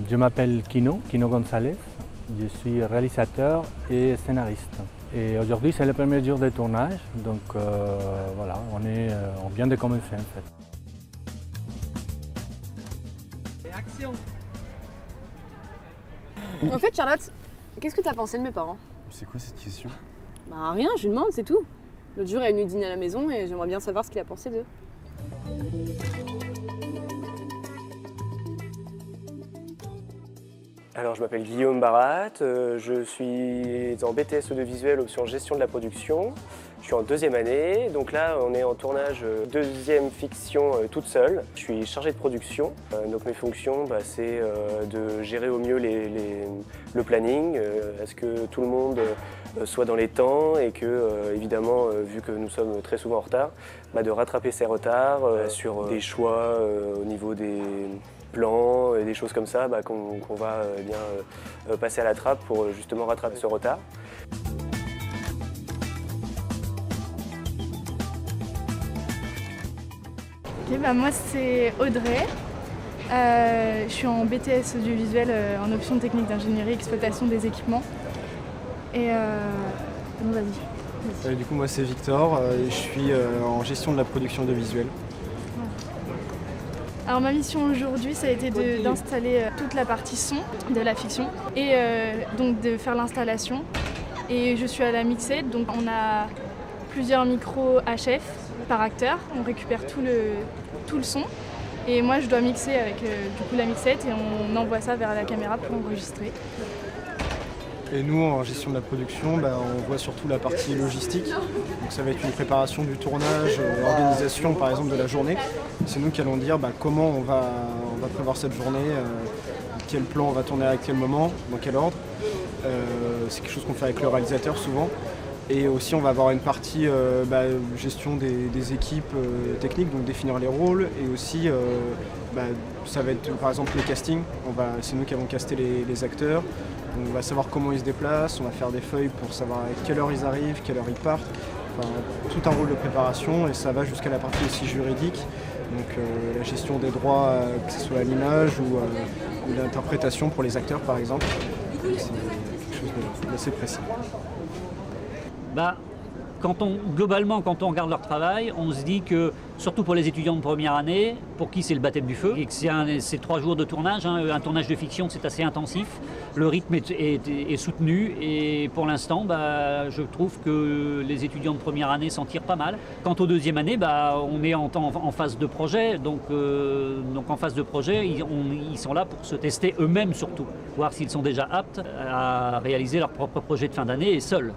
Je m'appelle Kino González, je suis réalisateur et scénariste. Et aujourd'hui c'est le premier jour de tournage, donc voilà, on vient de commencer en fait. Et action! En fait, Charlotte, qu'est-ce que t'as pensé de mes parents? C'est quoi cette question? Bah rien, je lui demande, c'est tout. L'autre jour, elle est venue dîner à la maison et j'aimerais bien savoir ce qu'il a pensé d'eux. Alors je m'appelle Guillaume Barat, je suis en BTS audiovisuel option gestion de la production. Je suis en deuxième année, donc là on est en tournage deuxième fiction toute seule. Je suis chargé de production, donc mes fonctions c'est de gérer au mieux le planning, à ce que tout le monde soit dans les temps et que évidemment vu que nous sommes très souvent en retard, de rattraper ces retards sur des choix au niveau des plans et des choses comme ça qu'on va passer à la trappe pour justement rattraper ce retard. Ok, moi c'est Audrey, je suis en BTS audiovisuel en option technique d'ingénierie exploitation des équipements. Et vas-y. Du coup moi c'est Victor, je suis en gestion de la production audiovisuelle. Alors ma mission aujourd'hui ça a été d'installer toute la partie son de la fiction et donc de faire l'installation. Et je suis à la mixette, donc on a plusieurs micros HF par acteur, on récupère tout le son et moi je dois mixer avec du coup la mixette et on envoie ça vers la caméra pour enregistrer. Et nous en gestion de la production, on voit surtout la partie logistique, donc ça va être une préparation du tournage, l'organisation par exemple de la journée. C'est nous qui allons dire comment on va prévoir cette journée, quel plan on va tourner à quel moment, dans quel ordre. C'est quelque chose qu'on fait avec le réalisateur souvent. Et aussi on va avoir une partie gestion des équipes techniques, donc définir les rôles. Et aussi ça va être par exemple le casting, c'est nous qui allons caster les acteurs. On va savoir comment ils se déplacent, on va faire des feuilles pour savoir à quelle heure ils arrivent, quelle heure ils partent. Enfin, tout un rôle de préparation et ça va jusqu'à la partie aussi juridique. Donc la gestion des droits, que ce soit à l'image ou l'interprétation pour les acteurs par exemple. C'est quelque chose d'assez précis. Globalement, quand on regarde leur travail, on se dit que, surtout pour les étudiants de première année, pour qui c'est le baptême du feu, et que c'est 3 jours de tournage, un tournage de fiction c'est assez intensif, le rythme est soutenu et pour l'instant je trouve que les étudiants de première année s'en tirent pas mal. Quant aux deuxième année, on est en phase de projet, donc en phase de projet, ils sont là pour se tester eux-mêmes surtout, voir s'ils sont déjà aptes à réaliser leur propre projet de fin d'année et seuls.